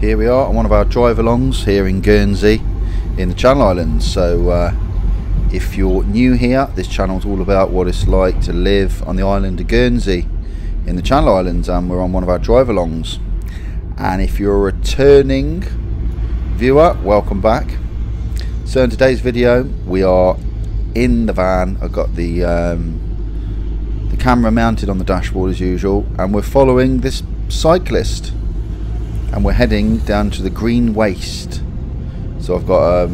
Here we are on one of our drive-alongs here in Guernsey in the Channel Islands. So if you're new here, this channel is all about what it's like to live on the island of Guernsey in the Channel Islands, and we're on one of our drive-alongs. And if you're a returning viewer, welcome back. So in today's video we are in the van. I've got the camera mounted on the dashboard as usual, and we're following this cyclist and we're heading down to the green waste. So I've got a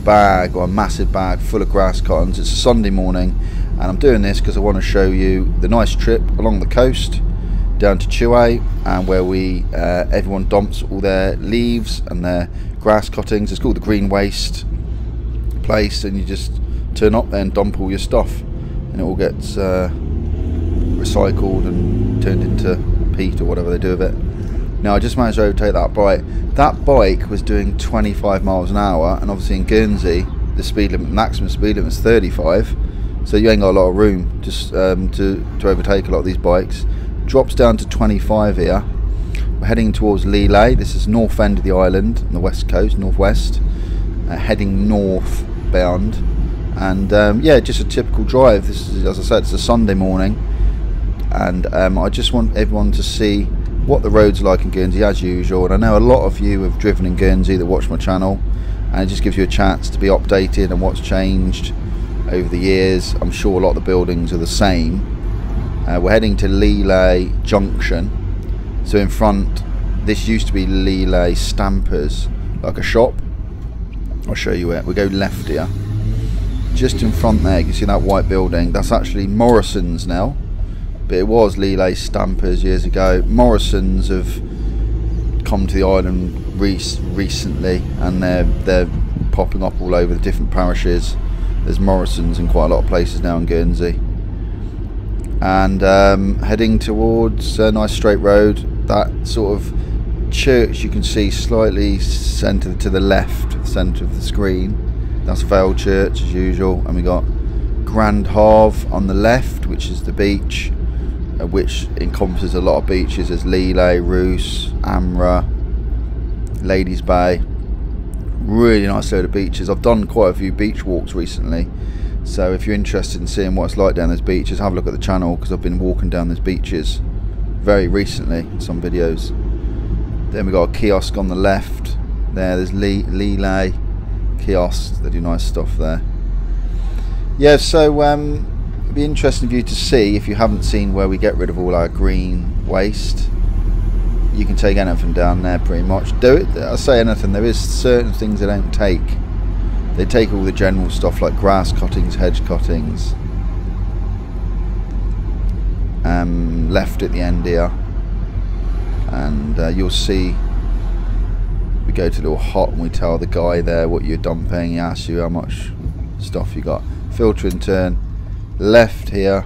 bag, or a massive bag full of grass cottons. It's a Sunday morning and I'm doing this because I want to show you the nice trip along the coast down to Chouet, and where we everyone dumps all their leaves and their grass cuttings. It's called the green waste place, and you just turn up there and dump all your stuff and it all gets recycled and turned into peat or whatever they do with it. Now I just managed to overtake that bike. That bike was doing 25 miles an hour, and obviously in Guernsey the speed limit, maximum speed limit is 35, so you ain't got a lot of room just to overtake a lot of these bikes. Drops down to 25 here. We're heading towards Lille. This is north end of the island on the west coast, northwest, heading northbound, and yeah, just a typical drive. This is, as I said, it's a Sunday morning, and I just want everyone to see what the roads are like in Guernsey as usual. And I know a lot of you have driven in Guernsey that watch my channel, and it just gives you a chance to be updated on what's changed over the years. I'm sure a lot of the buildings are the same. We're heading to Lille Junction. So in front, this used to be Lille Stampers, like a shop. I'll show you it. We go left here. Just in front there, you can see that white building. That's actually Morrison's now, but it was Lille Stampers years ago. Morrison's have come to the island recently, and they're popping up all over the different parishes. There's Morrison's in quite a lot of places now in Guernsey. And heading towards a nice straight road. That sort of church you can see slightly centred to the left, the centre of the screen. That's Vale Church as usual, and we got Grand Havre on the left, which is the beach, which encompasses a lot of beaches. There's Lille, Roos, Amra, Ladies Bay. Really nice load of beaches. I've done quite a few beach walks recently, so if you're interested in seeing what it's like down those beaches, have a look at the channel, because I've been walking down those beaches very recently in some videos. Then we've got a kiosk on the left there. There's Lille kiosks. They do nice stuff there. Yeah, so it'd be interesting for you to see, if you haven't seen where we get rid of all our green waste. You can take anything down there pretty much. Do it. I say anything. There is certain things they don't take. They take all the general stuff like grass cuttings, hedge cuttings. Left at the end here, and you'll see we go to a little hut and we tell the guy there what you're dumping. He asks you how much stuff you got. Filter and turn left here,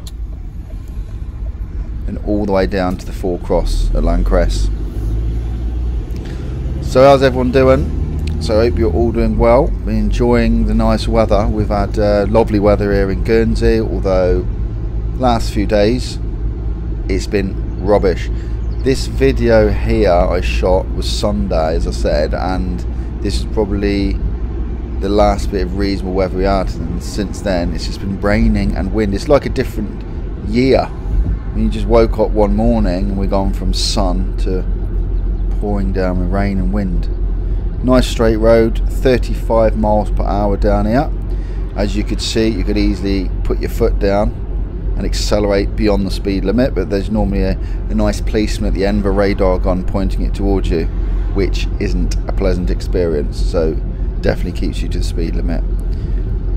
and all the way down to the forecross at Lancress. So how's everyone doing? So I hope you're all doing well, been enjoying the nice weather. We've had lovely weather here in Guernsey, although last few days it's been rubbish. This video here I shot was Sunday, as I said, and this is probably the last bit of reasonable weather we had, and since then it's just been raining and wind. It's like a different year. When you just woke up one morning and we're gone from sun to pouring down with rain and wind. Nice straight road, 35 miles per hour down here. As you could see, you could easily put your foot down and accelerate beyond the speed limit, but there's normally a nice policeman at the end of a radar gun pointing it towards you, which isn't a pleasant experience, so definitely keeps you to the speed limit.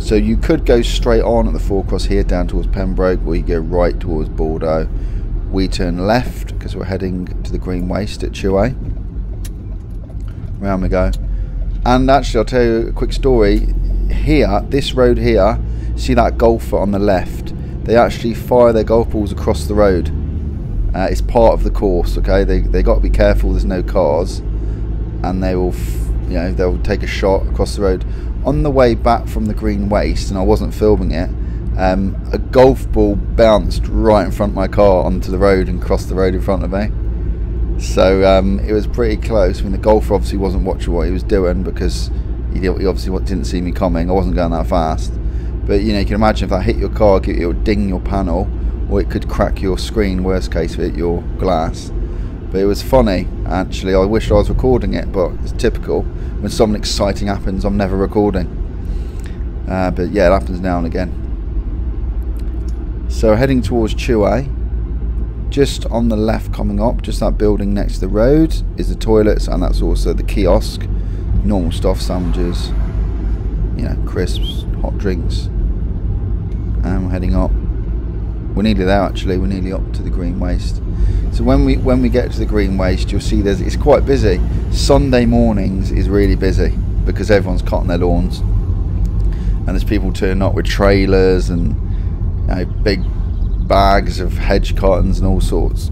So you could go straight on at the forecross here down towards Pembroke, or you go right towards Bordeaux. We turn left because we're heading to the green waste at Chouet. Round we go. And actually I'll tell you a quick story. Here, this road here, see that golfer on the left? They actually fire their golf balls across the road. It's part of the course, okay? They got to be careful there's no cars, and they will, they'll take a shot across the road. On the way back from the green waste, and I wasn't filming it, a golf ball bounced right in front of my car onto the road and crossed the road in front of me. So it was pretty close. I mean, the golfer obviously wasn't watching what he was doing because he obviously didn't see me coming. I wasn't going that fast. But you know, you can imagine if that hit your car, it would ding your panel, or it could crack your screen, worst case, hit your glass. But it was funny, actually. I wish I was recording it, but it's typical. When something exciting happens, I'm never recording. But yeah, it happens now and again. So heading towards Chouet. Just on the left coming up, just that building next to the road, is the toilets, and that's also the kiosk. Normal stuff, sandwiches, you know, crisps, hot drinks. And we're heading up. We're nearly there actually, we're nearly up to the green waste. So when we get to the green waste, you'll see it's quite busy. Sunday mornings is really busy because everyone's cutting their lawns. And there's people turning up with trailers and, you know, big bags of hedge cuttings and all sorts.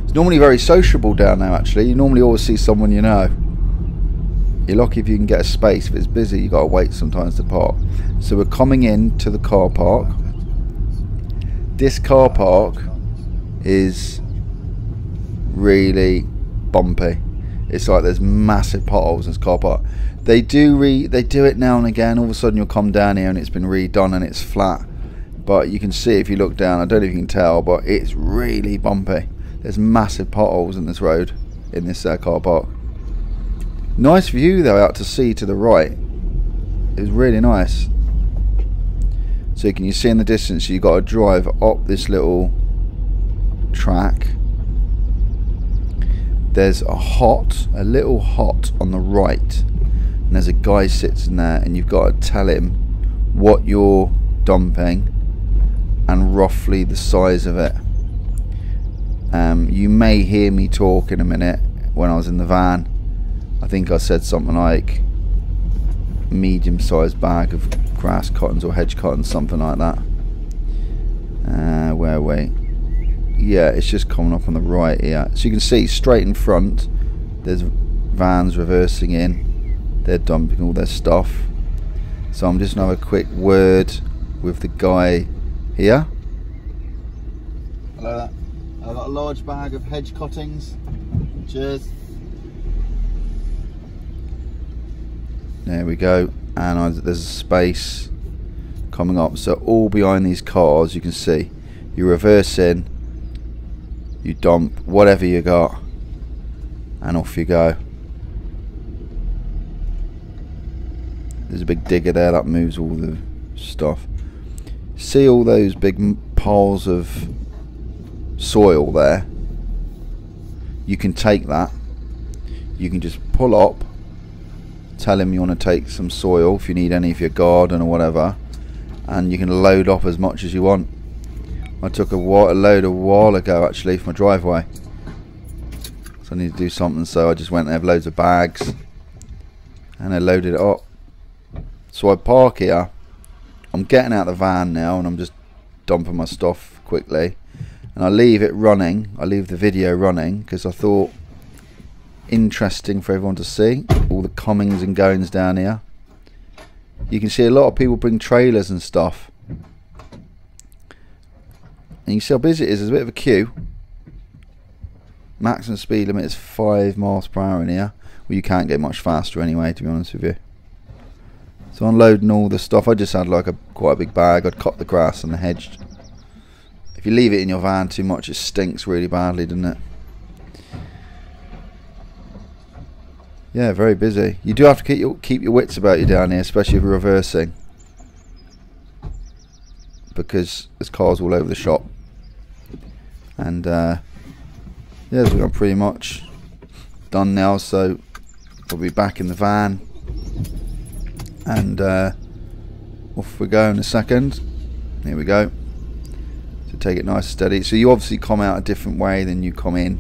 It's normally very sociable down there actually. You normally always see someone you know. You're lucky if you can get a space. If it's busy, you've got to wait sometimes to park. So we're coming in to the car park. This car park is really bumpy. It's like there's massive potholes in this car park. They do it now and again. All of a sudden you'll come down here and it's been redone and it's flat. But you can see if you look down, I don't know if you can tell, but it's really bumpy. There's massive potholes in this road, in this car park. Nice view though out to sea to the right. It was really nice. So can you see in the distance you've got to drive up this little track. There's a little hut on the right, and there's a guy sitting there, and you've got to tell him what you're dumping and roughly the size of it. You may hear me talk in a minute when I was in the van. I think I said something like medium-sized bag of grass cuttings or hedge cuttings, something like that. Where are we? Yeah, it's just coming up on the right here. So you can see straight in front there's vans reversing in. They're dumping all their stuff. So I'm just going to have a quick word with the guy here. Hello, I've got a large bag of hedge cuttings. Cheers. There we go. And there's a space coming up. So all behind these cars, you can see, you reverse in, you dump whatever you got, and off you go. There's a big digger there that moves all the stuff. See all those big piles of soil there? You can take that, you can just pull up, tell him you want to take some soil if you need any for your garden or whatever, and you can load up as much as you want. I took a load a while ago actually for my driveway, so I need to do something, so I just went there with loads of bags and I loaded it up. So I park here, I'm getting out of the van now and I'm just dumping my stuff quickly, and I leave it running, I leave the video running because I thought interesting for everyone to see all the comings and goings down here. You can see a lot of people bring trailers and stuff, and you see how busy it is. There's a bit of a queue. Maximum speed limit is 5 miles per hour in here. Well, you can't get much faster anyway, to be honest with you. So unloading all the stuff. I just had like quite a big bag. I'd cut the grass and the hedge. If you leave it in your van too much, it stinks really badly, doesn't it? Yeah, very busy. You do have to keep your wits about you down here, especially if you're reversing, because there's cars all over the shop. And yeah, we're pretty much done now, so we'll be back in the van and off we go in a second. Here we go. So take it nice and steady. So you obviously come out a different way than you come in,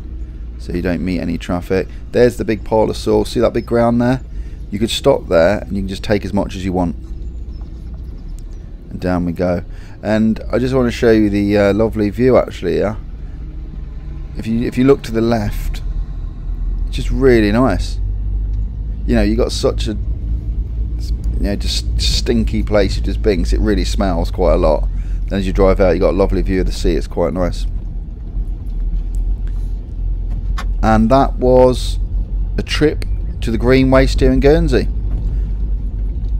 so you don't meet any traffic. There's the big pile of soil. See that big ground there? You could stop there and you can just take as much as you want. And down we go. And I just want to show you the lovely view actually here. If you look to the left, it's just really nice. You know, you got such a, you know, just stinky place you've just been, 'cause it really smells quite a lot. Then as you drive out, you got a lovely view of the sea. It's quite nice. And that was a trip to the Greenway steer in Guernsey.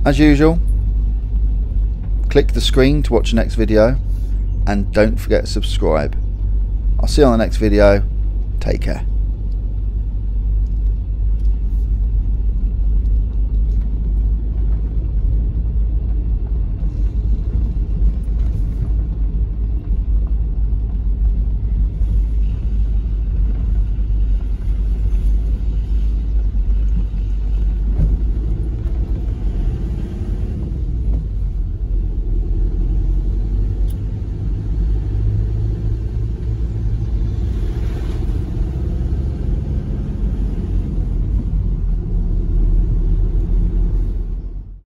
As usual, click the screen to watch the next video, and don't forget to subscribe. I'll see you on the next video. Take care.